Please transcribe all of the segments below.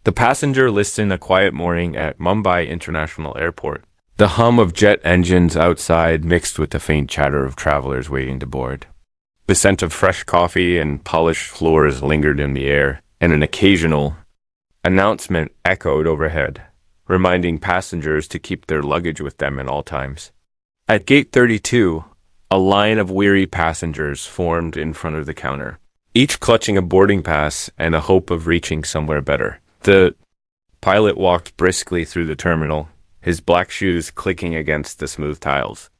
The passenger listened a quiet morning at Mumbai International Airport. The hum of jet engines outside mixed with the faint chatter of travelers waiting to board. The scent of fresh coffee and polished floors lingered in the air, and an occasional announcement echoed overhead, reminding passengers to keep their luggage with them at all times. At gate 32, a line of weary passengers formed in front of the counter, each clutching a boarding pass and a hope of reaching somewhere better. The pilot walked briskly through the terminal, his black shoes clicking against the smooth tiles.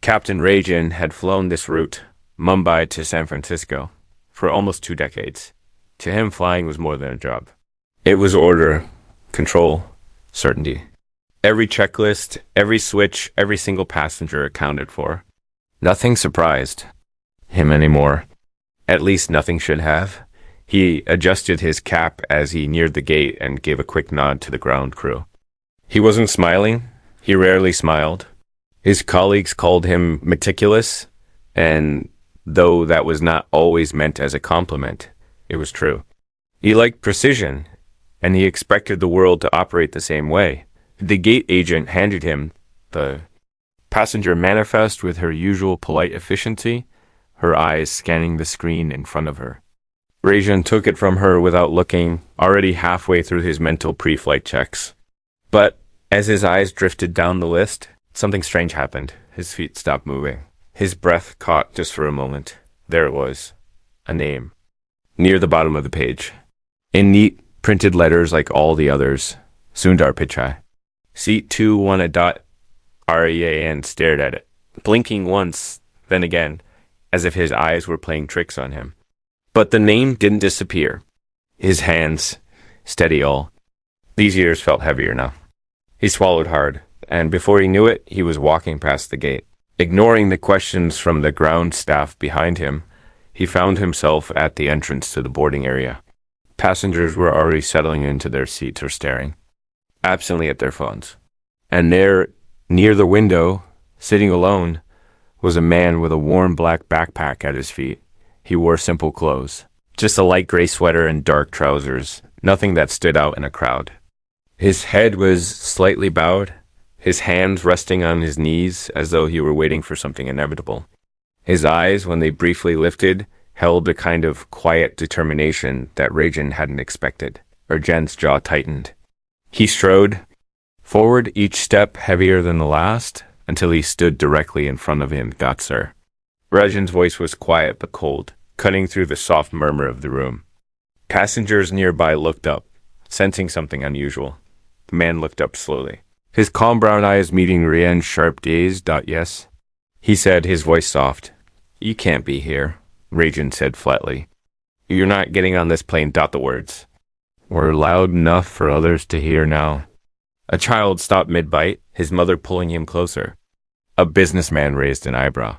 Captain Rajan had flown this route, Mumbai to San Francisco, for almost 2 decades. To him, flying was more than a job. It was order, control, certainty. Every checklist, every switch, every single passenger accounted for. Nothing surprised him anymore. At least nothing should have. He adjusted his cap as he neared the gate and gave a quick nod to the ground crew. He wasn't smiling. He rarely smiled. His colleagues called him meticulous, and though that was not always meant as a compliment, it was true. He liked precision, and he expected the world to operate the same way. The gate agent handed him the passenger manifest with her usual polite efficiency, her eyes scanning the screen in front of her. Rajan took it from her without looking, already halfway through his mental pre-flight checks. But as his eyes drifted down the list, something strange happened. His feet stopped moving. His breath caught just for a moment. There it was, a name, near the bottom of the page. In neat, printed letters like all the others, Sundar Pichai. Seat 2 Rean stared at it, blinking once, then again, as if his eyes were playing tricks on him. But the name didn't disappear. His hands, steady all. These years felt heavier now. He swallowed hard, and before he knew it, he was walking past the gate. Ignoring the questions from the ground staff behind him, he found himself at the entrance to the boarding area. Passengers were already settling into their seats or staring absently at their phones. And there, near the window, sitting alone, was a man with a warm black backpack at his feet. He wore simple clothes, just a light gray sweater and dark trousers, nothing that stood out in a crowd. His head was slightly bowed, his hands resting on his knees as though he were waiting for something inevitable. His eyes, when they briefly lifted, held a kind of quiet determination that Rajan hadn't expected. Rajan's jaw tightened. He strode forward, each step heavier than the last, until he stood directly in front of him. "Got, sir." Rajan's voice was quiet but cold, cutting through the soft murmur of the room. Passengers nearby looked up, sensing something unusual. The man looked up slowly, his calm brown eyes meeting Rian's sharp gaze. "Yes," he said, his voice soft. "You can't be here," Rajan said flatly. "You're not getting on this plane." The words were loud enough for others to hear now. A child stopped mid-bite, his mother pulling him closer. A businessman raised an eyebrow.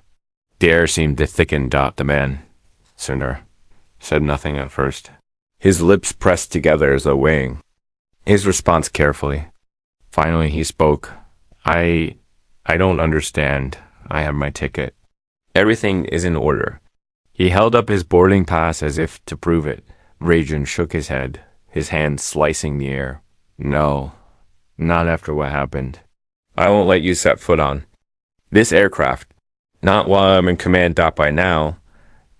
The air seemed to thicken. The man, Sundar, said nothing at first. His lips pressed together as though weighing his response carefully. Finally he spoke. I don't understand. I have my ticket. Everything is in order." He held up his boarding pass as if to prove it. Rajan shook his head, his hand slicing the air. "No, not after what happened. I won't let you set foot on this aircraft. Not while I'm in command." By now,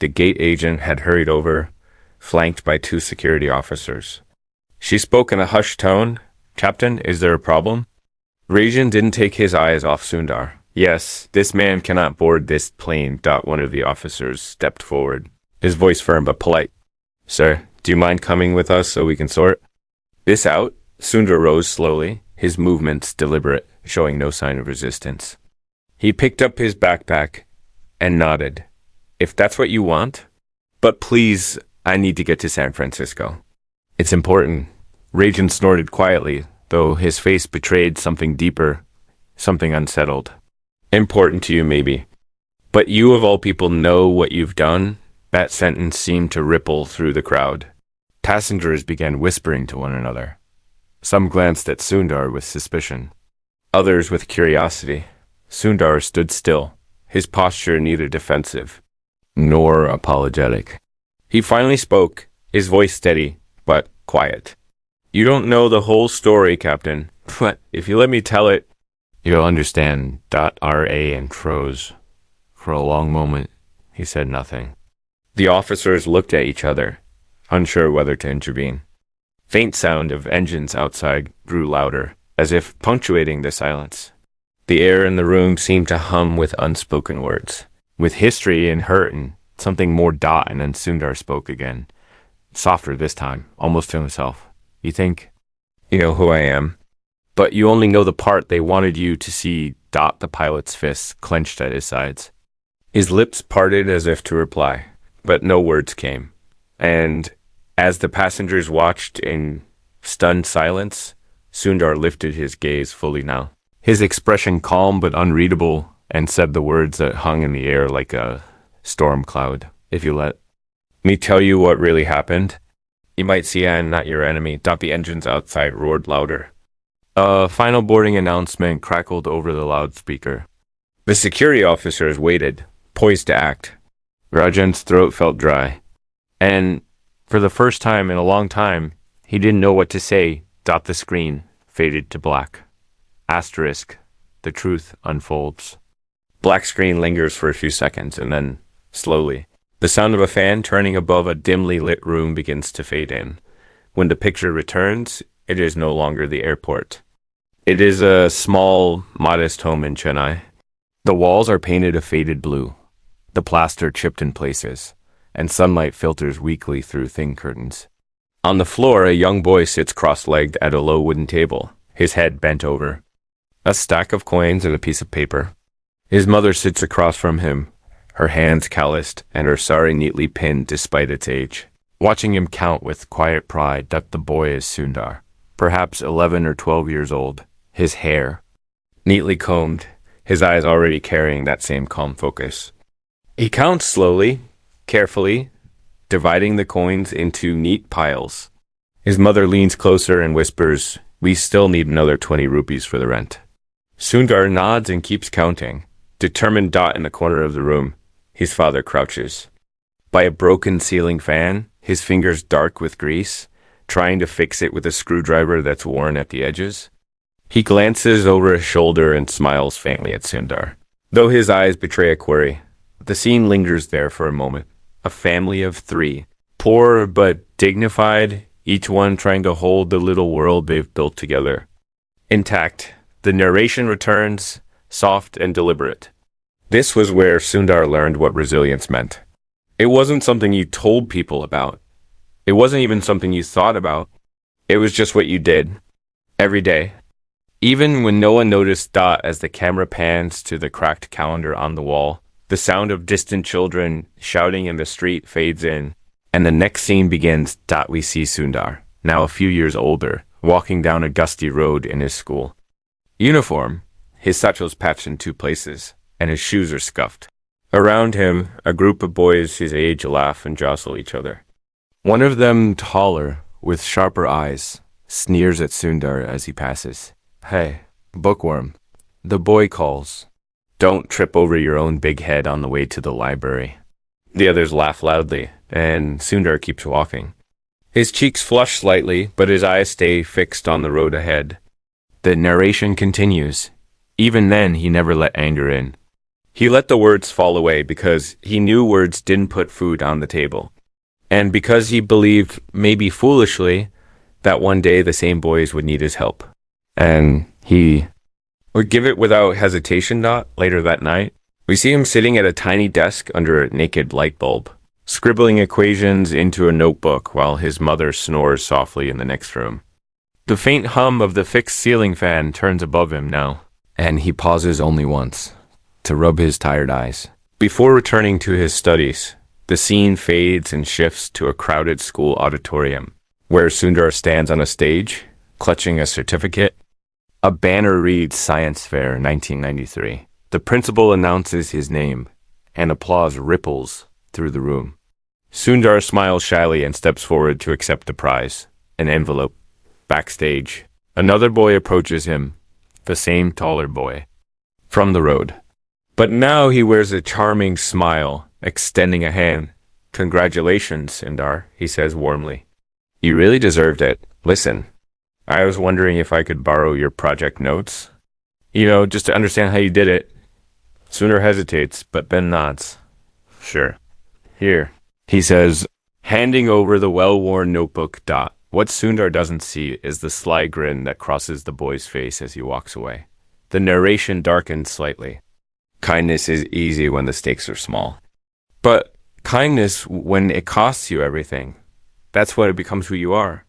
the gate agent had hurried over, flanked by 2 security officers. She spoke in a hushed tone. "Captain, is there a problem?" Rajan didn't take his eyes off Sundar. "Yes, this man cannot board this plane." One of the officers stepped forward, his voice firm but polite. "Sir, do you mind coming with us so we can sort this out?" Sundar rose slowly, his movements deliberate, showing no sign of resistance. He picked up his backpack and nodded. "If that's what you want. But please, I need to get to San Francisco. It's important." Rajan snorted quietly, though his face betrayed something deeper, something unsettled. "Important to you, maybe. But you of all people know what you've done?" That sentence seemed to ripple through the crowd. Passengers began whispering to one another. Some glanced at Sundar with suspicion, others with curiosity. Sundar stood still, his posture neither defensive nor apologetic. He finally spoke, his voice steady but quiet. You don't know the whole story, Captain. But if you let me tell it, you'll understand. R.A. and froze. For a long moment, he said nothing. The officers looked at each other, unsure whether to intervene. Faint sound of engines outside grew louder, as if punctuating the silence. The air in the room seemed to hum with unspoken words. With history and hurt and something more Dot, and then Sundar spoke again. Softer this time, almost to himself. You think, you know who I am, but you only know the part they wanted you to see. Dot, the pilot's fists clenched at his sides. His lips parted as if to reply, but no words came. And as the passengers watched in stunned silence, Sundar lifted his gaze fully now. His expression calm but unreadable, and said the words that hung in the air like a storm cloud. If you let me tell you what really happened, you might see I'm not your enemy. The engines outside roared louder. A final boarding announcement crackled over the loudspeaker. The security officers waited, poised to act. Rajan's throat felt dry. And for the first time in a long time, he didn't know what to say. The screen faded to black. Asterisk, the truth unfolds. Black screen lingers for a few seconds, and then, slowly, the sound of a fan turning above a dimly lit room begins to fade in. When the picture returns, it is no longer the airport. It is a small, modest home in Chennai. The walls are painted a faded blue, the plaster chipped in places, and sunlight filters weakly through thin curtains. On the floor, a young boy sits cross-legged at a low wooden table, his head bent over. A stack of coins and a piece of paper. His mother sits across from him, her hands calloused and her sari neatly pinned despite its age. Watching him count with quiet pride that the boy is Sundar, perhaps 11 or 12 years old, his hair neatly combed, his eyes already carrying that same calm focus. He counts slowly, carefully, dividing the coins into neat piles. His mother leans closer and whispers, "We still need another 20 rupees for the rent." Sundar nods and keeps counting. Determined Dot in the corner of the room. His father crouches. By a broken ceiling fan, his fingers dark with grease, trying to fix it with a screwdriver that's worn at the edges. He glances over his shoulder and smiles faintly at Sundar. Though his eyes betray a query, the scene lingers there for a moment. A family of 3, poor but dignified, each one trying to hold the little world they've built together. Intact, the narration returns, soft and deliberate. This was where Sundar learned what resilience meant. It wasn't something you told people about. It wasn't even something you thought about. It was just what you did. Every day. Even when no one noticed Dot as the camera pans to the cracked calendar on the wall, the sound of distant children shouting in the street fades in, and the next scene begins. We see Sundar, now a few years older, walking down a gusty road in his school. Uniform, his satchel's patched in 2 places, and his shoes are scuffed. Around him, a group of boys his age laugh and jostle each other. One of them, taller, with sharper eyes, sneers at Sundar as he passes. "Hey, bookworm," the boy calls. "Don't trip over your own big head on the way to the library." The others laugh loudly, and Sundar keeps walking. His cheeks flush slightly, but his eyes stay fixed on the road ahead. The narration continues. Even then, he never let anger in. He let the words fall away because he knew words didn't put food on the table. And because he believed, maybe foolishly, that one day the same boys would need his help. And he would give it without hesitation. Later that night, we see him sitting at a tiny desk under a naked light bulb, scribbling equations into a notebook while his mother snores softly in the next room. The faint hum of the fixed ceiling fan turns above him now, and he pauses only once, to rub his tired eyes. Before returning to his studies, the scene fades and shifts to a crowded school auditorium, where Sundar stands on a stage, clutching a certificate. A banner reads Science Fair 1993. The principal announces his name, and applause ripples through the room. Sundar smiles shyly and steps forward to accept the prize, an envelope. Backstage, another boy approaches him, the same taller boy, from the road. But now he wears a charming smile, extending a hand. "Congratulations, Sundar," he says warmly. "You really deserved it. Listen, I was wondering if I could borrow your project notes. Just to understand how you did it. Sundar hesitates, but Ben nods. Sure. Here. He says, handing over the well-worn notebook. What Sundar doesn't see is the sly grin that crosses the boy's face as he walks away. The narration darkens slightly. Kindness is easy when the stakes are small. But kindness when it costs you everything. That's when it becomes who you are.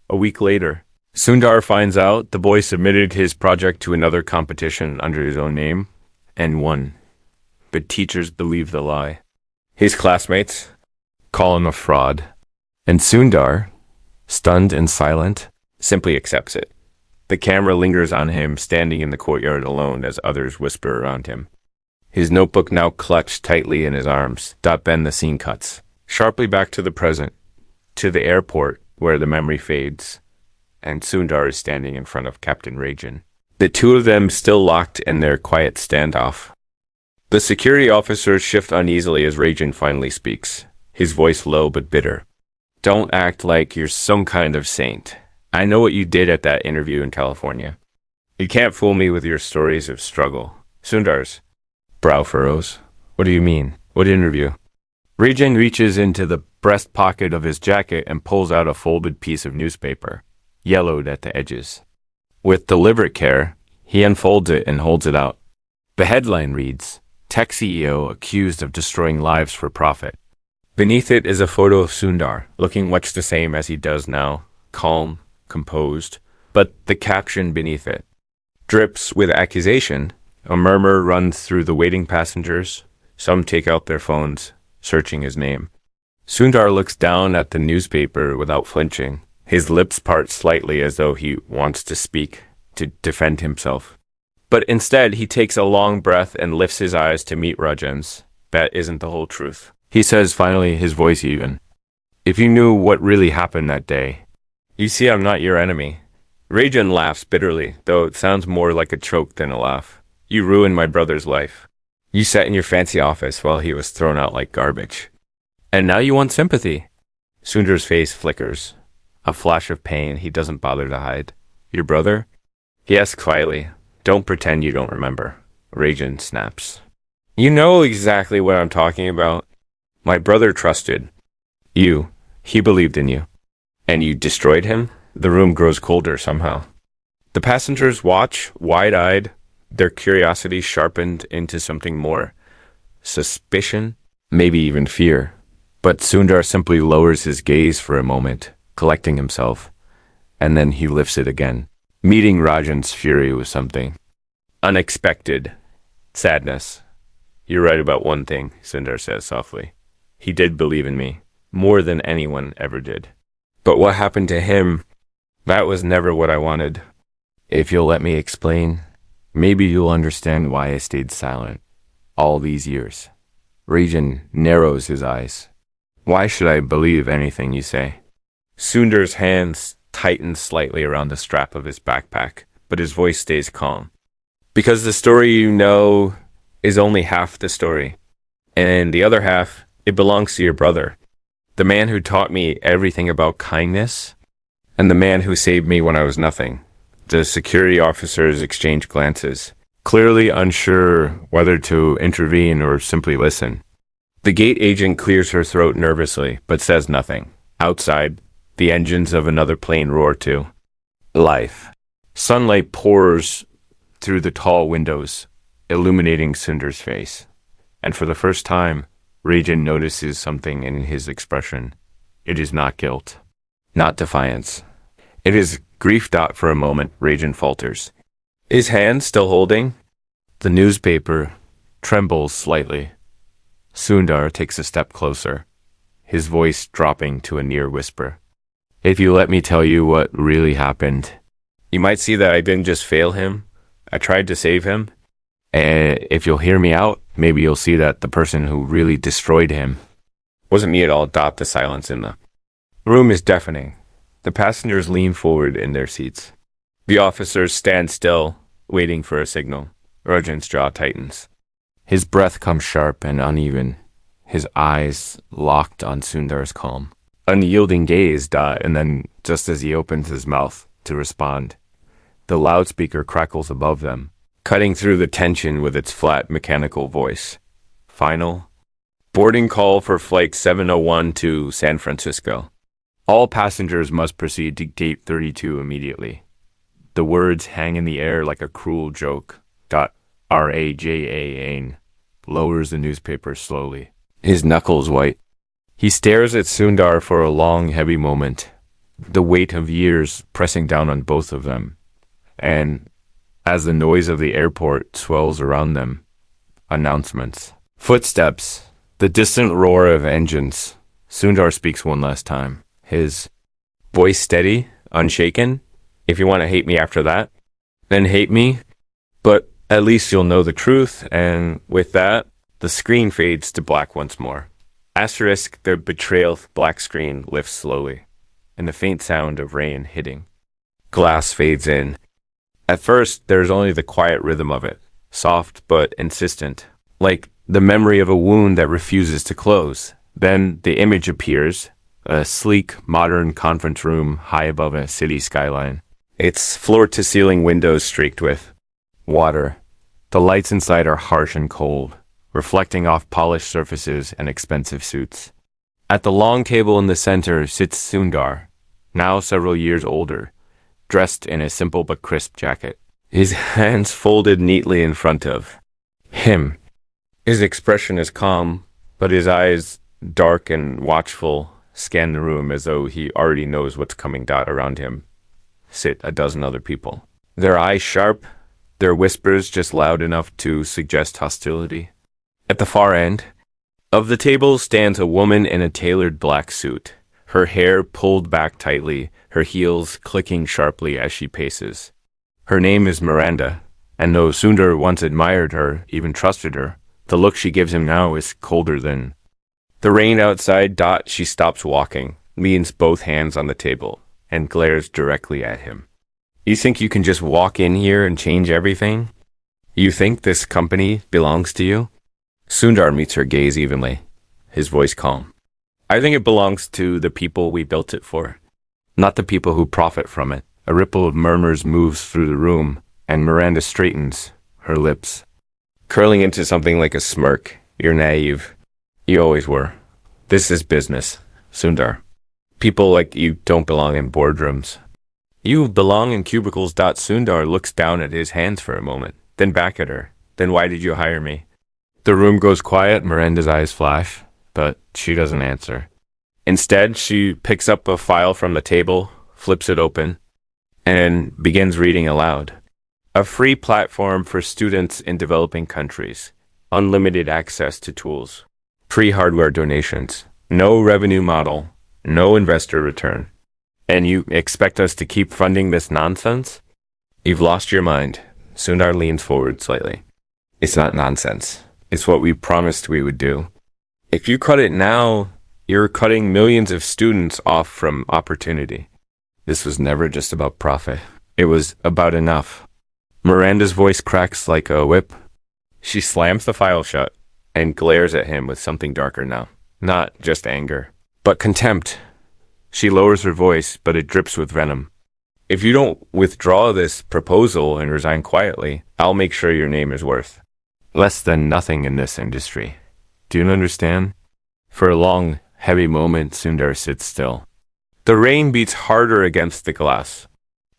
A week later, Sundar finds out the boy submitted his project to another competition under his own name and won. But teachers believe the lie. His classmates call him a fraud. And Sundar, stunned and silent, simply accepts it. The camera lingers on him standing in the courtyard alone as others whisper around him. His notebook now clutched tightly in his arms. Then the scene cuts. Sharply back to the present. To the airport where the memory fades. And Sundar is standing in front of Captain Rajan. The two of them still locked in their quiet standoff. The security officers shift uneasily as Rajan finally speaks, his voice low but bitter. Don't act like you're some kind of saint. I know what you did at that interview in California. You can't fool me with your stories of struggle. Sundar's brow furrows. What do you mean? What interview? Rajan reaches into the breast pocket of his jacket and pulls out a folded piece of newspaper, yellowed at the edges. With deliberate care, he unfolds it and holds it out. The headline reads, Tech CEO accused of destroying lives for profit. Beneath it is a photo of Sundar, looking much the same as he does now, calm, composed, but the caption beneath it drips with accusation. A murmur runs through the waiting passengers. Some take out their phones, searching his name. Sundar looks down at the newspaper without flinching. His lips part slightly as though he wants to speak, to defend himself. But instead, he takes a long breath and lifts his eyes to meet Rajan's. That isn't the whole truth. He says finally, his voice even. If you knew what really happened that day. You see, I'm not your enemy. Rajan laughs bitterly, though it sounds more like a choke than a laugh. You ruined my brother's life. You sat in your fancy office while he was thrown out like garbage. And now you want sympathy. Sundar's face flickers. A flash of pain he doesn't bother to hide. Your brother? He asks quietly. Don't pretend you don't remember. Rajan snaps. You know exactly what I'm talking about. My brother trusted you. He believed in you. And you destroyed him? The room grows colder somehow. The passengers watch, wide-eyed, their curiosity sharpened into something more. Suspicion, maybe even fear. But Sundar simply lowers his gaze for a moment, collecting himself, and then he lifts it again, meeting Rajan's fury with something unexpected. Sadness. You're right about one thing, Sundar says softly. He did believe in me, more than anyone ever did. But what happened to him, that was never what I wanted. If you'll let me explain, maybe you'll understand why I stayed silent all these years. Rajan narrows his eyes. Why should I believe anything you say? Sundar's hands tighten slightly around the strap of his backpack, but his voice stays calm. Because the story you know is only half the story. And the other half, it belongs to your brother. The man who taught me everything about kindness, and the man who saved me when I was nothing. The security officers exchange glances, clearly unsure whether to intervene or simply listen. The gate agent clears her throat nervously, but says nothing. Outside, the engines of another plane roar too. Life. Sunlight pours through the tall windows, illuminating Sundar's face. And for the first time, Rajan notices something in his expression. It is not guilt, not defiance. It is grief. For a moment, Rajan falters. His hand still holding? The newspaper trembles slightly. Sundar takes a step closer, his voice dropping to a near whisper. If you let me tell you what really happened, you might see that I didn't just fail him. I tried to save him. And if you'll hear me out, maybe you'll see that the person who really destroyed him wasn't me at all. The silence in the room is deafening. The passengers lean forward in their seats. The officers stand still, waiting for a signal. Rajan's jaw tightens. His breath comes sharp and uneven, his eyes locked on Sundar's calm. Unyielding gaze, and then, just as he opens his mouth, to respond. The loudspeaker crackles above them, cutting through the tension with its flat mechanical voice. Final. Boarding call for Flight 701 to San Francisco. All passengers must proceed to Gate 32 immediately. The words hang in the air like a cruel joke. Rajan lowers the newspaper slowly, his knuckles white. He stares at Sundar for a long, heavy moment, the weight of years pressing down on both of them. And as the noise of the airport swells around them, announcements. Footsteps, the distant roar of engines. Sundar speaks one last time, his voice steady, unshaken. If you want to hate me after that, then hate me, but at least you'll know the truth. And with that, the screen fades to black once more. Asterisk, the betrayal black screen lifts slowly, and the faint sound of rain hitting. Glass fades in. At first, there's only the quiet rhythm of it, soft but insistent, like the memory of a wound that refuses to close. Then the image appears, a sleek, modern conference room high above a city skyline. Its floor-to-ceiling windows streaked with water. The lights inside are harsh and cold, reflecting off polished surfaces and expensive suits. At the long table in the center sits Sundar, now several years older, dressed in a simple but crisp jacket, his hands folded neatly in front of him. His expression is calm, but his eyes, dark and watchful, scan the room as though he already knows what's coming. Around him sit a dozen other people, their eyes sharp, their whispers just loud enough to suggest hostility. At the far end of the table stands a woman in a tailored black suit, her hair pulled back tightly, her heels clicking sharply as she paces. Her name is Miranda, and though Sundar once admired her, even trusted her, the look she gives him now is colder than. The rain outside. She stops walking, leans both hands on the table, and glares directly at him. You think you can just walk in here and change everything? You think this company belongs to you? Sundar meets her gaze evenly, his voice calm. I think it belongs to the people we built it for, not the people who profit from it. A ripple of murmurs moves through the room, and Miranda straightens, her lips curling into something like a smirk. You're naive. You always were. This is business, Sundar. People like you don't belong in boardrooms. You belong in cubicles. Sundar looks down at his hands for a moment, then back at her. Then why did you hire me? The room goes quiet. Miranda's eyes flash, but she doesn't answer. Instead, she picks up a file from the table, flips it open, and begins reading aloud. A free platform for students in developing countries. Unlimited access to tools. Pre-hardware donations. No revenue model. No investor return. And you expect us to keep funding this nonsense? You've lost your mind. Sundar leans forward slightly. It's not nonsense. It's what we promised we would do. If you cut it now, you're cutting millions of students off from opportunity. This was never just about profit. It was about enough. Miranda's voice cracks like a whip. She slams the file shut and glares at him with something darker now. Not just anger, but contempt. She lowers her voice, but it drips with venom. If you don't withdraw this proposal and resign quietly, I'll make sure your name is worth less than nothing in this industry. Do you understand? For a long, heavy moment, Sundar sits still. The rain beats harder against the glass.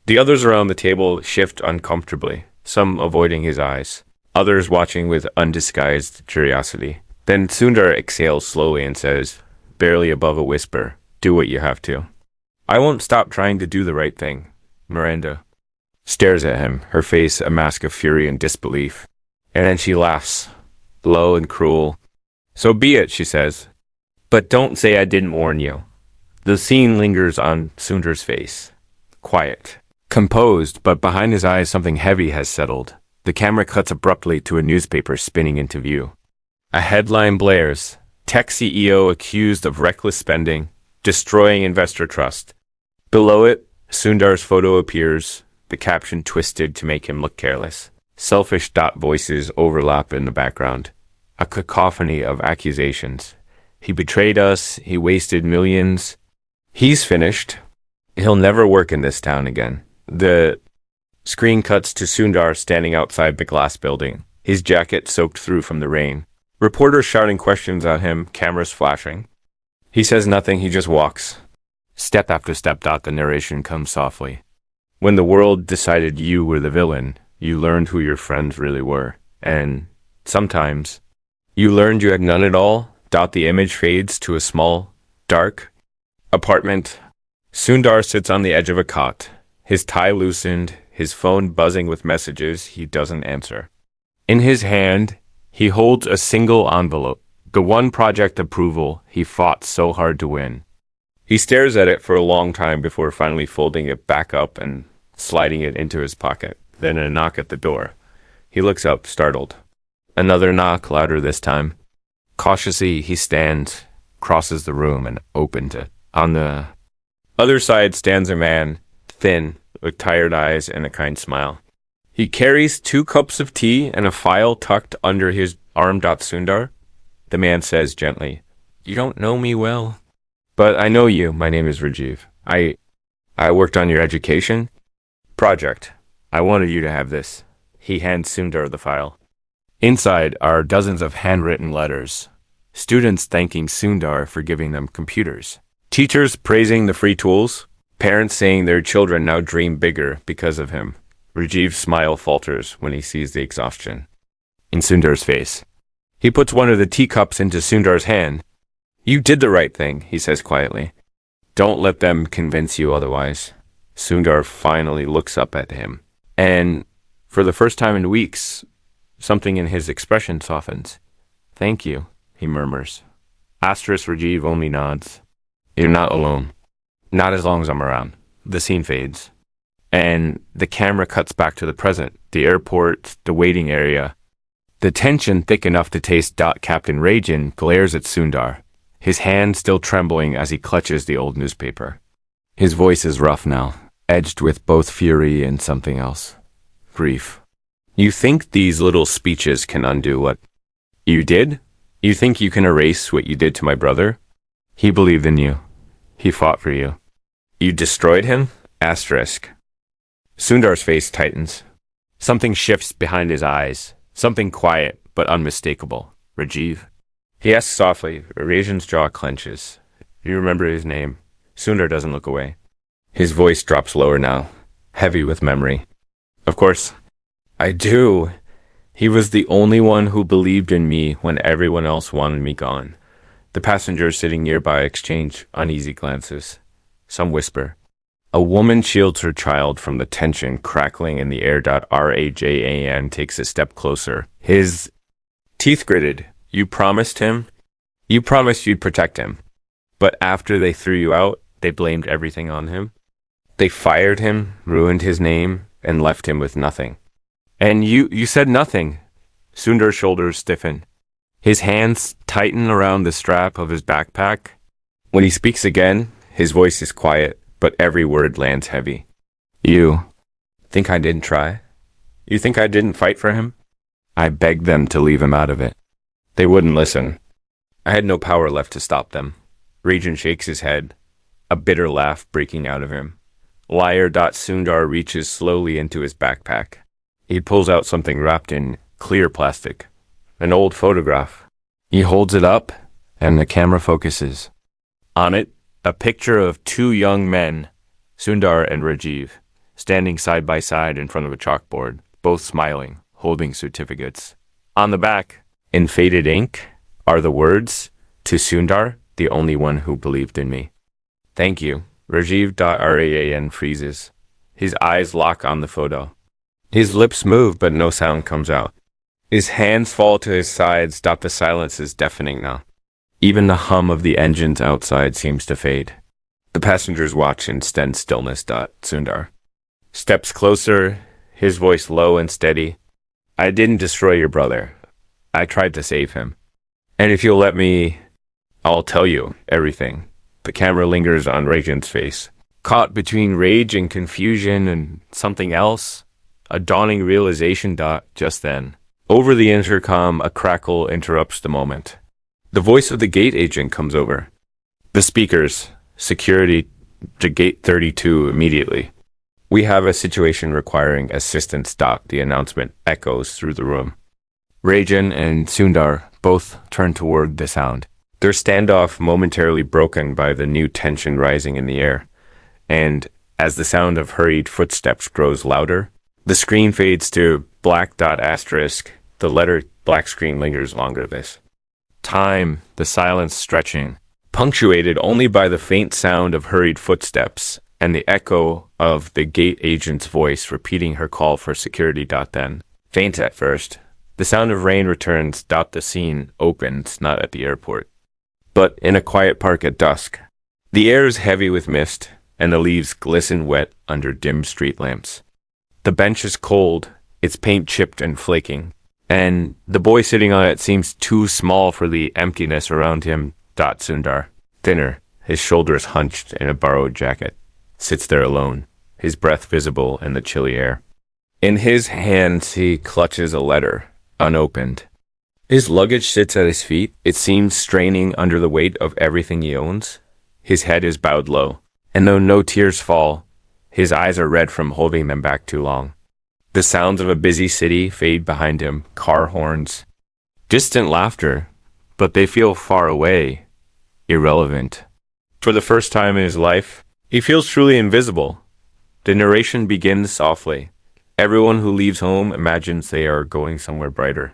The others around the table shift uncomfortably, some avoiding his eyes, others watching with undisguised curiosity. Then Sundar exhales slowly and says, barely above a whisper, do what you have to. I won't stop trying to do the right thing. Miranda stares at him, her face a mask of fury and disbelief. And then she laughs, low and cruel. So be it, she says. But don't say I didn't warn you. The scene lingers on Sundar's face. Quiet. Composed, but behind his eyes something heavy has settled. The camera cuts abruptly to a newspaper spinning into view. A headline blares, Tech CEO accused of reckless spending, destroying investor trust. Below it, Sundar's photo appears, the caption twisted to make him look careless. Selfish voices overlap in the background. A cacophony of accusations. He betrayed us, he wasted millions. He's finished. He'll never work in this town again. The screen cuts to Sundar standing outside the glass building, his jacket soaked through from the rain. Reporters shouting questions at him, cameras flashing. He says nothing, he just walks. Step after step. The narration comes softly. When the world decided you were the villain, you learned who your friends really were. And sometimes you learned you had none at all. The image fades to a small, dark apartment. Sundar sits on the edge of a cot, his tie loosened, his phone buzzing with messages he doesn't answer. In his hand, he holds a single envelope, the one project approval he fought so hard to win. He stares at it for a long time before finally folding it back up and sliding it into his pocket. Then a knock at the door. He looks up, startled. Another knock, louder this time. Cautiously, he stands, crosses the room, and opens it. On the other side stands a man, thin, with tired eyes and a kind smile. He carries 2 cups of tea and a file tucked under his arm. Sundar, the man says gently, "You don't know me well." "But I know you. My name is Rajiv. I worked on your education project. I wanted you to have this." He hands Sundar the file. Inside are dozens of handwritten letters. Students thanking Sundar for giving them computers. Teachers praising the free tools. Parents saying their children now dream bigger because of him. Rajiv's smile falters when he sees the exhaustion in Sundar's face. He puts one of the teacups into Sundar's hand. "You did the right thing," he says quietly. "Don't let them convince you otherwise." Sundar finally looks up at him, and for the first time in weeks, something in his expression softens. "Thank you," he murmurs. Rajiv only nods. "You're not alone. Not as long as I'm around." The scene fades, and the camera cuts back to the present, the airport, the waiting area. The tension thick enough to taste. Captain Rajan glares at Sundar, his hand still trembling as he clutches the old newspaper. His voice is rough now, edged with both fury and something else. Grief. "You think these little speeches can undo what you did? You think you can erase what you did to my brother? He believed in you. He fought for you. You destroyed him? Asterisk." Sundar's face tightens. Something shifts behind his eyes. Something quiet but unmistakable. "Rajiv?" He asks softly. Rajan's jaw clenches. "You remember his name?" Sundar doesn't look away. His voice drops lower now, heavy with memory. "Of course, I do. He was the only one who believed in me when everyone else wanted me gone." The passengers sitting nearby exchange uneasy glances. Some whisper. A woman shields her child from the tension crackling in the air. Rajan takes a step closer, his teeth gritted. "You promised him? You promised you'd protect him. But after they threw you out, they blamed everything on him. They fired him, ruined his name, and left him with nothing. And you said nothing." Sundar's shoulders stiffen. His hands tighten around the strap of his backpack. When he speaks again, his voice is quiet, but every word lands heavy. "You think I didn't try? You think I didn't fight for him? I begged them to leave him out of it. They wouldn't listen. I had no power left to stop them." Rajan shakes his head, a bitter laugh breaking out of him. "Liar." Sundar reaches slowly into his backpack. He pulls out something wrapped in clear plastic. An old photograph. He holds it up, and the camera focuses. On it, a picture of 2 young men, Sundar and Rajiv, standing side by side in front of a chalkboard, both smiling, holding certificates. On the back, in faded ink, are the words, "To Sundar, the only one who believed in me. Thank you." Rajiv. Freezes. His eyes lock on the photo. His lips move, but no sound comes out. His hands fall to his sides. The silence is deafening now. Even the hum of the engines outside seems to fade. The passengers watch in stunned stillness. Sundar steps closer, his voice low and steady. "I didn't destroy your brother. I tried to save him. And if you'll let me, I'll tell you everything." The camera lingers on Rajan's face, caught between rage and confusion and something else. A dawning realization. Just then, over the intercom, a crackle interrupts the moment. The voice of the gate agent comes over. The speakers, "Security to gate 32 immediately." We have a situation requiring assistance. The announcement echoes through the room. Rajan and Sundar both turn toward the sound. Their standoff momentarily broken by the new tension rising in the air. And as the sound of hurried footsteps grows louder, the screen fades to black dot asterisk. The letter black screen lingers longer. This time, the silence stretching, punctuated only by the faint sound of hurried footsteps and the echo of the gate agent's voice repeating her call for security. Then, faint at first, the sound of rain returns. The scene opens, not at the airport, but in a quiet park at dusk. The air is heavy with mist, and the leaves glisten wet under dim street lamps. The bench is cold, its paint chipped and flaking, and the boy sitting on it seems too small for the emptiness around him. Sundar, thinner, his shoulders hunched in a borrowed jacket, sits there alone, his breath visible in the chilly air. In his hands he clutches a letter, unopened. His luggage sits at his feet, it seems straining under the weight of everything he owns. His head is bowed low, and though no tears fall, his eyes are red from holding them back too long. The sounds of a busy city fade behind him, car horns, distant laughter, but they feel far away, irrelevant. For the first time in his life, he feels truly invisible. The narration begins softly. Everyone who leaves home imagines they are going somewhere brighter.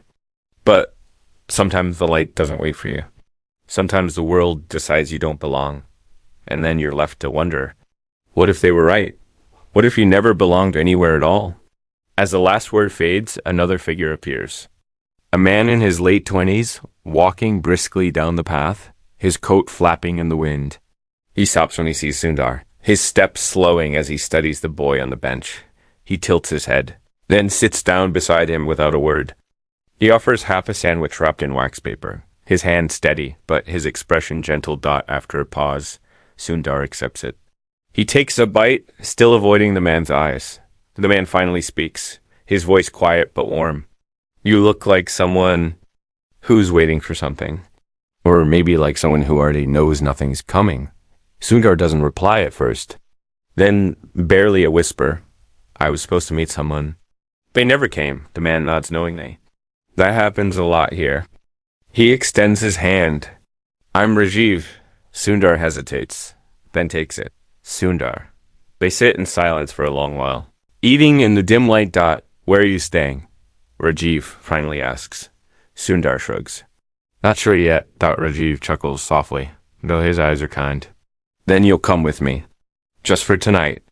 But sometimes the light doesn't wait for you. Sometimes the world decides you don't belong. And then you're left to wonder, what if they were right? What if you never belonged anywhere at all? As the last word fades, another figure appears. A man in his late 20s, walking briskly down the path, his coat flapping in the wind. He stops when he sees Sundar, his steps slowing as he studies the boy on the bench. He tilts his head, then sits down beside him without a word. He offers half a sandwich wrapped in wax paper, his hand steady, but his expression gentle. After a pause, Sundar accepts it. He takes a bite, still avoiding the man's eyes. The man finally speaks, his voice quiet but warm. You look like someone who's waiting for something. Or maybe like someone who already knows nothing's coming. Sundar doesn't reply at first. Then, barely a whisper, I was supposed to meet someone. They never came, the man nods knowingly. That happens a lot here. He extends his hand. I'm Rajiv. Sundar hesitates, then takes it. Sundar. They sit in silence for a long while. Eating in the dim light. Where are you staying? Rajiv finally asks. Sundar shrugs. Not sure yet. Rajiv chuckles softly, though his eyes are kind. Then you'll come with me. Just for tonight.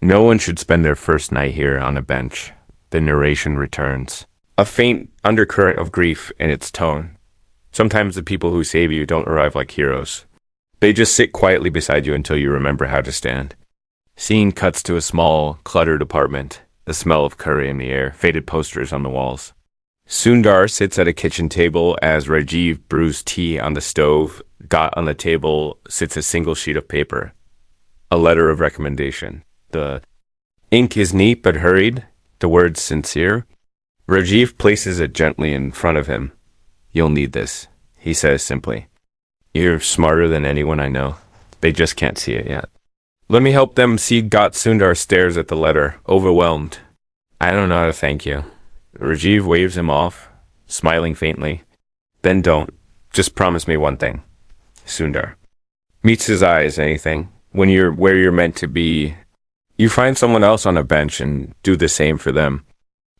No one should spend their first night here on a bench. The narration returns. A faint undercurrent of grief in its tone. Sometimes the people who save you don't arrive like heroes. They just sit quietly beside you until you remember how to stand. Scene cuts to a small, cluttered apartment. The smell of curry in the air, faded posters on the walls. Sundar sits at a kitchen table as Rajiv brews tea on the stove. On the table sits a single sheet of paper. A letter of recommendation. The ink is neat but hurried. The words sincere. Rajiv places it gently in front of him. You'll need this, he says simply. You're smarter than anyone I know. They just can't see it yet. Let me help them see. Sundar stares at the letter, overwhelmed. I don't know how to thank you. Rajiv waves him off, smiling faintly. Then don't. Just promise me one thing. Sundar meets his eyes. Anything. When you're where you're meant to be, you find someone else on a bench and do the same for them.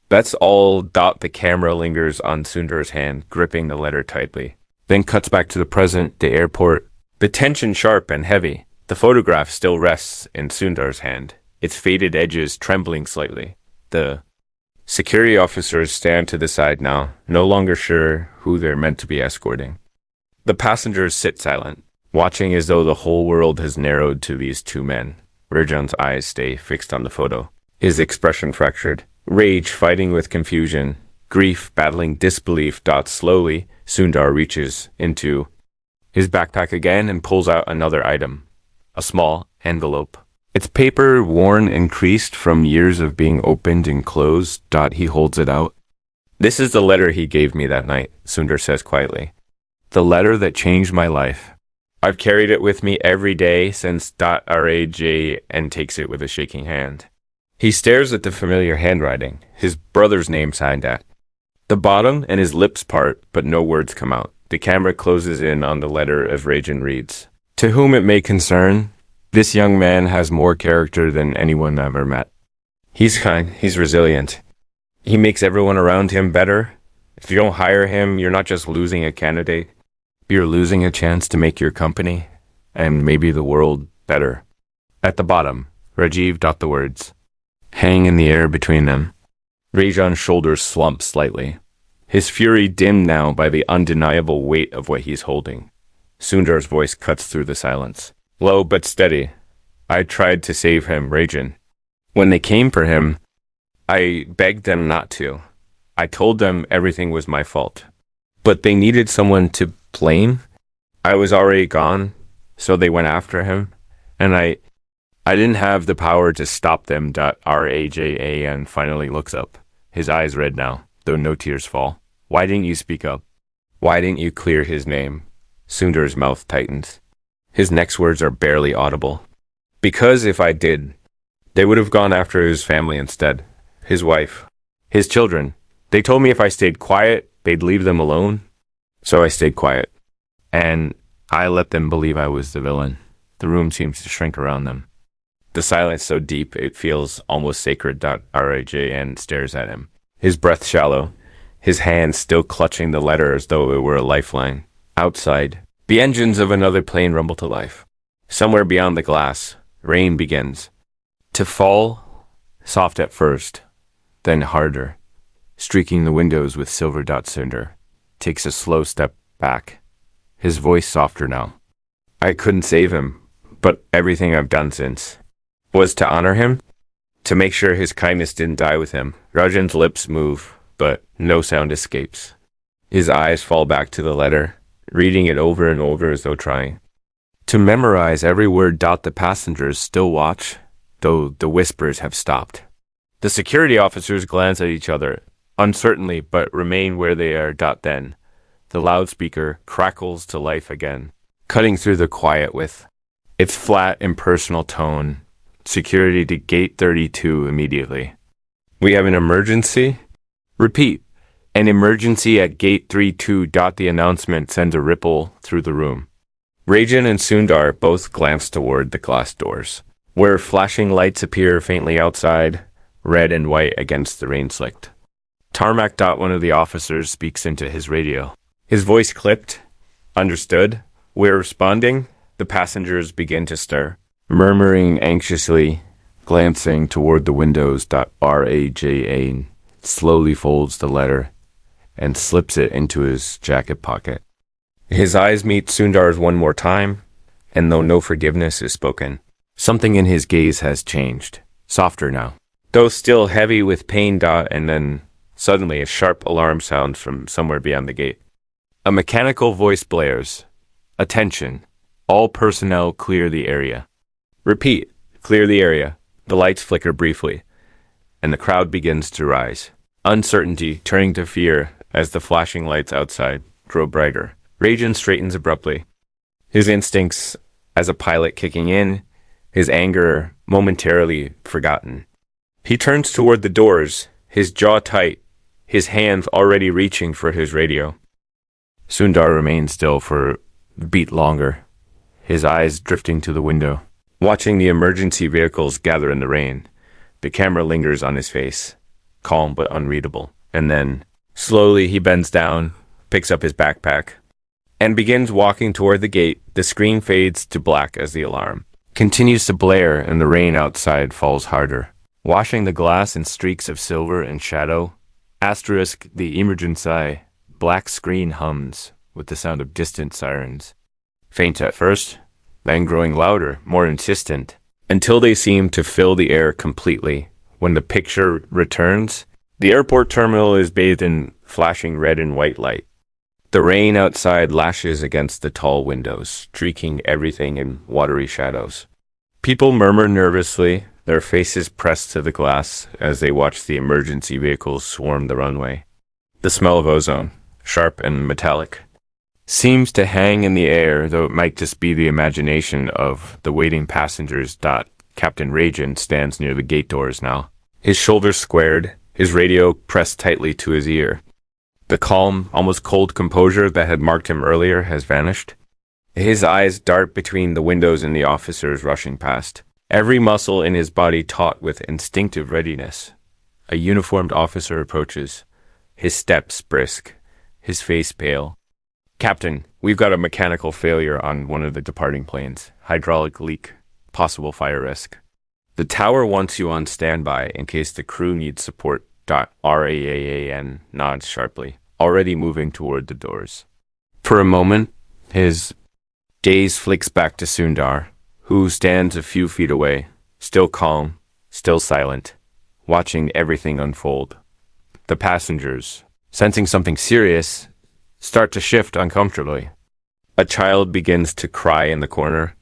That's all. The camera lingers on Sundar's hand, gripping the letter tightly. Then cuts back to the present, the airport. The tension sharp and heavy. The photograph still rests in Sundar's hand, its faded edges trembling slightly. The security officers stand to the side now, no longer sure who they're meant to be escorting. The passengers sit silent, watching as though the whole world has narrowed to these two men. Rajan's eyes stay fixed on the photo, his expression fractured. Rage fighting with confusion, grief battling disbelief. Slowly, Sundar reaches into his backpack again and pulls out another item. A small envelope. Its paper worn and creased from years of being opened and closed. He holds it out. This is the letter he gave me that night, Sundar says quietly. The letter that changed my life. I've carried it with me every day since. Raj and takes it with a shaking hand. He stares at the familiar handwriting, his brother's name signed at the bottom, and his lips part, but no words come out. The camera closes in on the letter as Rajan reads. To whom it may concern, this young man has more character than anyone I've ever met. He's kind, he's resilient. He makes everyone around him better. If you don't hire him, you're not just losing a candidate. You're losing a chance to make your company, and maybe the world, better. At the bottom, Rajiv dot the words, hang in the air between them. Rajan's shoulders slump slightly, his fury dimmed now by the undeniable weight of what he's holding. Sundar's voice cuts through the silence. Low but steady. I tried to save him, Rajan. When they came for him, I begged them not to. I told them everything was my fault. But they needed someone to blame. I was already gone, so they went after him. And I didn't have the power to stop them. Rajan finally looks up. His eyes red now, though no tears fall. Why didn't you speak up? Why didn't you clear his name? Sundar's mouth tightens. His next words are barely audible. Because if I did, they would have gone after his family instead. His wife. His children. They told me if I stayed quiet, they'd leave them alone. So I stayed quiet. And I let them believe I was the villain. The room seems to shrink around them. The silence so deep it feels almost sacred. Rajan stares at him. His breath shallow. His hands still clutching the letter as though it were a lifeline. Outside, the engines of another plane rumble to life. Somewhere beyond the glass, rain begins to fall, soft at first, then harder, streaking the windows with silver. Sundar takes a slow step back, his voice softer now. I couldn't save him, but everything I've done since was to honor him, to make sure his kindness didn't die with him. Rajan's lips move, but no sound escapes. His eyes fall back to the letter, reading it over and over as though trying to memorize every word. The passengers still watch, though the whispers have stopped. The security officers glance at each other, uncertainly, but remain where they are. Then, the loudspeaker crackles to life again, cutting through the quiet with its flat, impersonal tone. Security to gate 32 immediately. We have an emergency? Repeat. An emergency at gate 32. The announcement sends a ripple through the room. Rajan and Sundar both glance toward the glass doors, where flashing lights appear faintly outside, red and white against the rain-slicked tarmac. One of the officers speaks into his radio. His voice clipped. Understood. We're responding. The passengers begin to stir, murmuring anxiously, glancing toward the windows. Rajan slowly folds the letter and slips it into his jacket pocket. His eyes meet Sundar's one more time, and though no forgiveness is spoken, something in his gaze has changed, softer now, though still heavy with pain. And then suddenly a sharp alarm sounds from somewhere beyond the gate. A mechanical voice blares. Attention. All personnel clear the area. Repeat. Clear the area. The lights flicker briefly, and the crowd begins to rise. Uncertainty turning to fear as the flashing lights outside grow brighter. Rajan straightens abruptly, his instincts as a pilot kicking in, his anger momentarily forgotten. He turns toward the doors, his jaw tight, his hands already reaching for his radio. Sundar remains still for a beat longer, his eyes drifting to the window, watching the emergency vehicles gather in the rain. The camera lingers on his face, calm but unreadable. And then, slowly he bends down, picks up his backpack, and begins walking toward the gate. The screen fades to black as the alarm continues to blare, and the rain outside falls harder, washing the glass in streaks of silver and shadow. Asterisk the emergency. Black screen hums with the sound of distant sirens. Faint at first, then growing louder, more insistent, until they seem to fill the air completely. When the picture returns, the airport terminal is bathed in flashing red and white light. The rain outside lashes against the tall windows, streaking everything in watery shadows. People murmur nervously, their faces pressed to the glass as they watch the emergency vehicles swarm the runway. The smell of ozone, sharp and metallic, seems to hang in the air, though it might just be the imagination of the waiting passengers. Captain Rajan stands near the gate doors now, his shoulders squared, his radio pressed tightly to his ear. The calm, almost cold composure that had marked him earlier has vanished. His eyes dart between the windows and the officers rushing past, every muscle in his body taut with instinctive readiness. A uniformed officer approaches, his steps brisk, his face pale. "Captain, we've got a mechanical failure on one of the departing planes. Hydraulic leak. Possible fire risk. The tower wants you on standby in case the crew needs support." Raan nods sharply, already moving toward the doors. For a moment, his gaze flicks back to Sundar, who stands a few feet away, still calm, still silent, watching everything unfold. The passengers, sensing something serious, start to shift uncomfortably. A child begins to cry in the corner,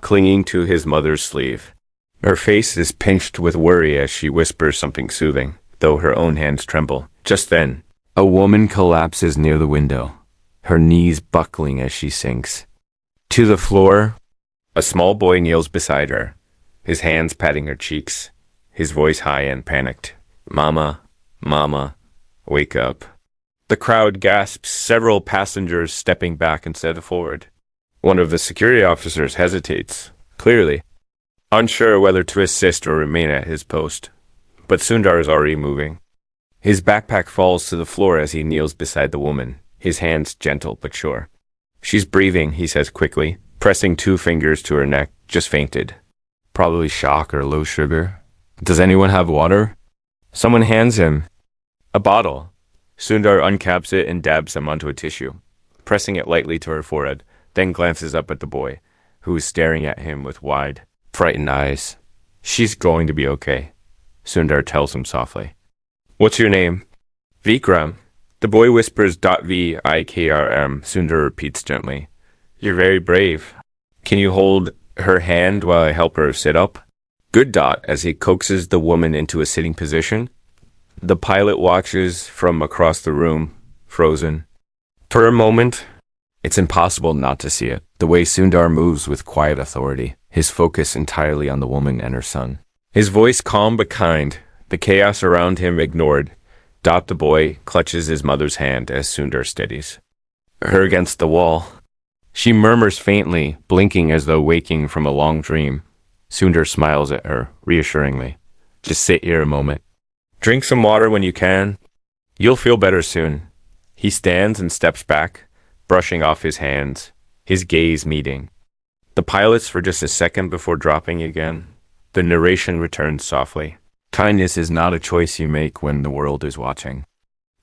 clinging to his mother's sleeve. Her face is pinched with worry as she whispers something soothing, though her own hands tremble. Just then, a woman collapses near the window, her knees buckling as she sinks. To the floor, a small boy kneels beside her, his hands patting her cheeks, his voice high and panicked. "Mama, Mama, wake up." The crowd gasps, several passengers stepping back instead of forward. One of the security officers hesitates, clearly unsure whether to assist or remain at his post. But Sundar is already moving. His backpack falls to the floor as he kneels beside the woman, his hands gentle but sure. "She's breathing," he says quickly, pressing 2 fingers to her neck. "Just fainted. Probably shock or low sugar. Does anyone have water?" Someone hands him a bottle. Sundar uncaps it and dabs some onto a tissue, pressing it lightly to her forehead, then glances up at the boy, who is staring at him with wide, frightened eyes. "She's going to be okay," Sundar tells him softly. "What's your name?" "Vikram." The boy whispers Vikram. Sundar repeats gently. "You're very brave. Can you hold her hand while I help her sit up?" "Good." As he coaxes the woman into a sitting position. The pilot watches from across the room, frozen. For a moment, it's impossible not to see it. The way Sundar moves with quiet authority, his focus entirely on the woman and her son. His voice calm but kind, the chaos around him ignored. The boy clutches his mother's hand as Sundar steadies her against the wall. She murmurs faintly, blinking as though waking from a long dream. Sundar smiles at her, reassuringly. "Just sit here a moment. Drink some water when you can. You'll feel better soon." He stands and steps back, brushing off his hands, his gaze meeting the pilot's for just a second before dropping again. The narration returns softly. "Kindness is not a choice you make when the world is watching.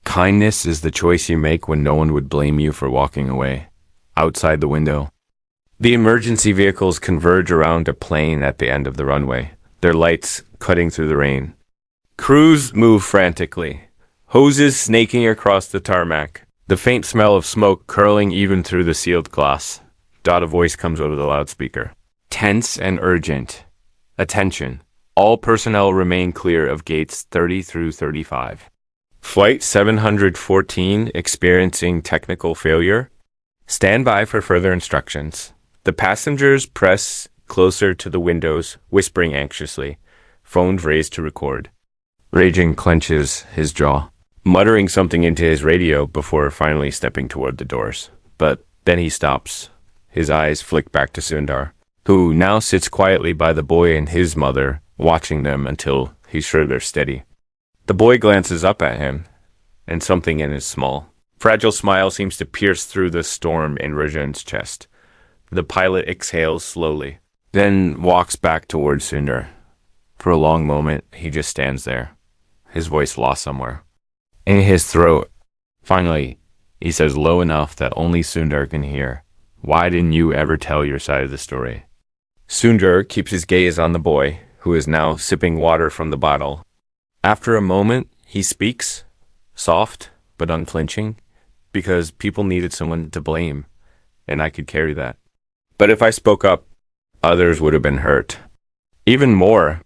Kindness is the choice you make when no one would blame you for walking away." Outside the window, the emergency vehicles converge around a plane at the end of the runway, their lights cutting through the rain. Crews move frantically, hoses snaking across the tarmac, the faint smell of smoke curling even through the sealed glass. A voice comes over the loudspeaker. "Tense and urgent. Attention. All personnel remain clear of gates 30 through 35. Flight 714 experiencing technical failure. Stand by for further instructions." The passengers press closer to the windows, whispering anxiously, phones raised to record. Raging clenches his jaw, muttering something into his radio before finally stepping toward the doors. But then he stops. His eyes flick back to Sundar, who now sits quietly by the boy and his mother, watching them until he's sure they're steady. The boy glances up at him, and something in his small, fragile smile seems to pierce through the storm in Rajan's chest. The pilot exhales slowly, then walks back towards Sundar. For a long moment, he just stands there, his voice lost somewhere in his throat. Finally, he says low enough that only Sundar can hear, "Why didn't you ever tell your side of the story?" Sundar keeps his gaze on the boy, who is now sipping water from the bottle. After a moment, he speaks, soft but unflinching, because people needed someone to blame, and I could carry that. But if I spoke up, others would have been hurt. Even more.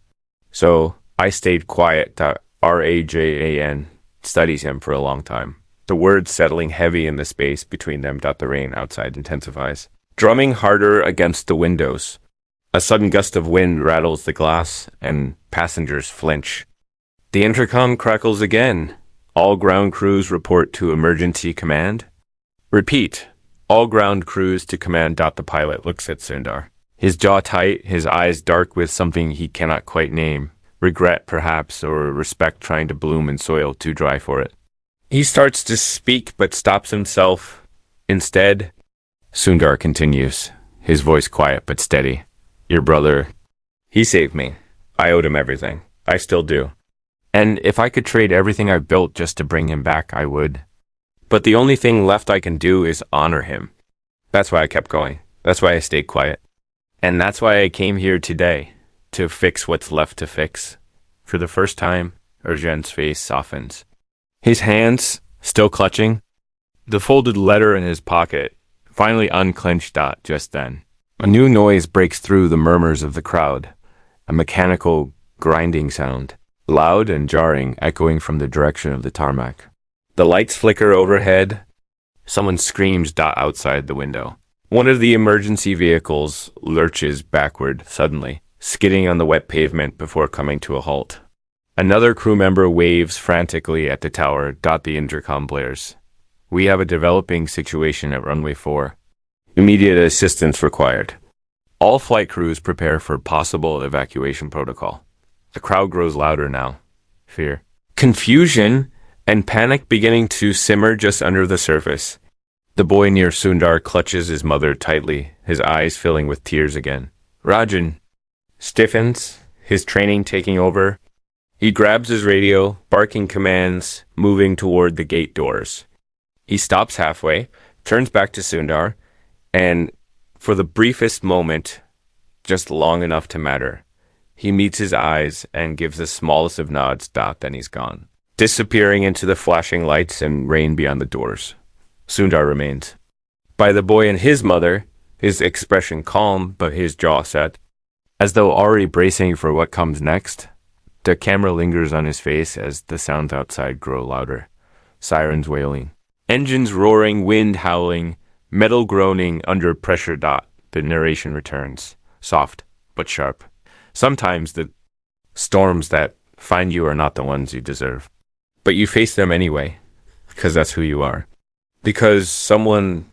So I stayed quiet. Rajan studies him for a long time, the words settling heavy in the space between them. The rain outside intensifies, drumming harder against the windows. A sudden gust of wind rattles the glass, and passengers flinch. The intercom crackles again. All ground crews report to emergency command. Repeat. All ground crews to command. The pilot looks at Sundar. His jaw tight, his eyes dark with something he cannot quite name. Regret, perhaps, or respect trying to bloom in soil too dry for it. He starts to speak but stops himself. Instead, Sundar continues, his voice quiet but steady. Your brother, he saved me. I owed him everything. I still do. And if I could trade everything I've built just to bring him back, I would. But the only thing left I can do is honor him. That's why I kept going. That's why I stayed quiet. And that's why I came here today, to fix what's left to fix. For the first time, Arjan's face softens. His hands, still clutching, the folded letter in his pocket, finally unclenched just then. A new noise breaks through the murmurs of the crowd, a mechanical grinding sound, loud and jarring, echoing from the direction of the tarmac. The lights flicker overhead. Someone screams outside the window. One of the emergency vehicles lurches backward suddenly, skidding on the wet pavement before coming to a halt. Another crew member waves frantically at the tower. The intercom blares. We have a developing situation at runway 4. Immediate assistance required. All flight crews prepare for possible evacuation protocol. The crowd grows louder now. Fear, confusion, and panic beginning to simmer just under the surface. The boy near Sundar clutches his mother tightly, his eyes filling with tears again. Rajan stiffens, his training taking over. He grabs his radio, barking commands, moving toward the gate doors. He stops halfway, turns back to Sundar, and for the briefest moment, just long enough to matter, he meets his eyes and gives the smallest of nods. Then he's gone, disappearing into the flashing lights and rain beyond the doors. Sundar remains. By the boy and his mother, his expression calm but his jaw set, as though already bracing for what comes next. The camera lingers on his face as the sounds outside grow louder. Sirens wailing, engines roaring, wind howling, metal groaning under pressure. The narration returns, soft but sharp. Sometimes the storms that find you are not the ones you deserve, but you face them anyway, because that's who you are. Because someone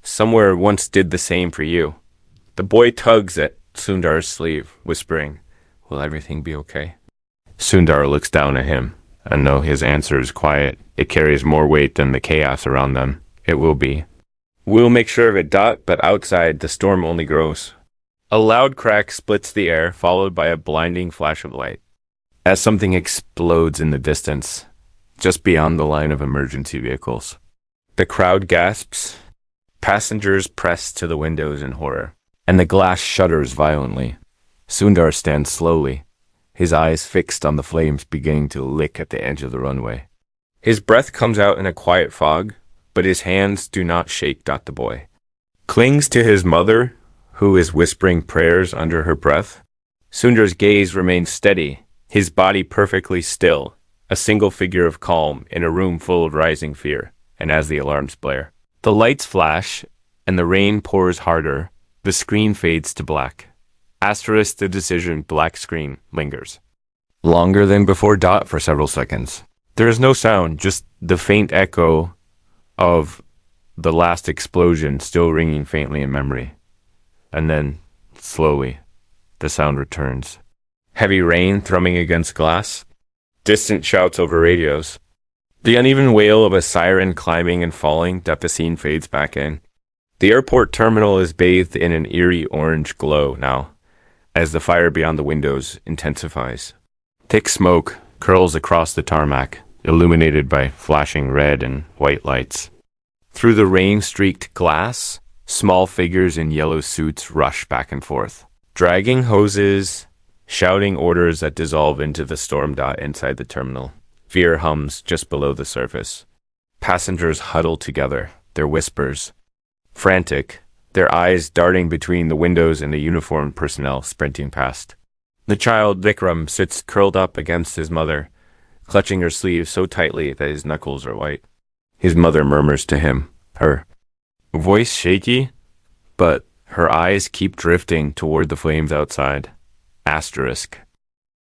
somewhere once did the same for you. The boy tugs at Sundar's sleeve, whispering, "Will everything be okay?" Sundar looks down at him, and though his answer is quiet, it carries more weight than the chaos around them. It will be. We'll make sure of it. But outside, the storm only grows. A loud crack splits the air, followed by a blinding flash of light, as something explodes in the distance, just beyond the line of emergency vehicles. The crowd gasps. Passengers press to the windows in horror, and the glass shudders violently. Sundar stands slowly, his eyes fixed on the flames beginning to lick at the edge of the runway. His breath comes out in a quiet fog, but his hands do not shake. The boy clings to his mother, who is whispering prayers under her breath. Sundar's gaze remains steady, his body perfectly still, a single figure of calm in a room full of rising fear. And as the alarms blare, the lights flash, and the rain pours harder, the screen fades to black. Asterisk the decision, black screen lingers. Longer than before. For several seconds. There is no sound, just the faint echo of the last explosion still ringing faintly in memory. And then, slowly, the sound returns. Heavy rain thrumming against glass. Distant shouts over radios. The uneven wail of a siren climbing and falling. The scene fades back in. The airport terminal is bathed in an eerie orange glow now, as the fire beyond the windows intensifies. Thick smoke curls across the tarmac, illuminated by flashing red and white lights. Through the rain-streaked glass, small figures in yellow suits rush back and forth, dragging hoses, shouting orders that dissolve into the storm. Inside the terminal, fear hums just below the surface. Passengers huddle together, their whispers frantic, their eyes darting between the windows and the uniformed personnel sprinting past. The child, Vikram, sits curled up against his mother, clutching her sleeve so tightly that his knuckles are white. His mother murmurs to him, her voice shaky, but her eyes keep drifting toward the flames outside. Asterisk.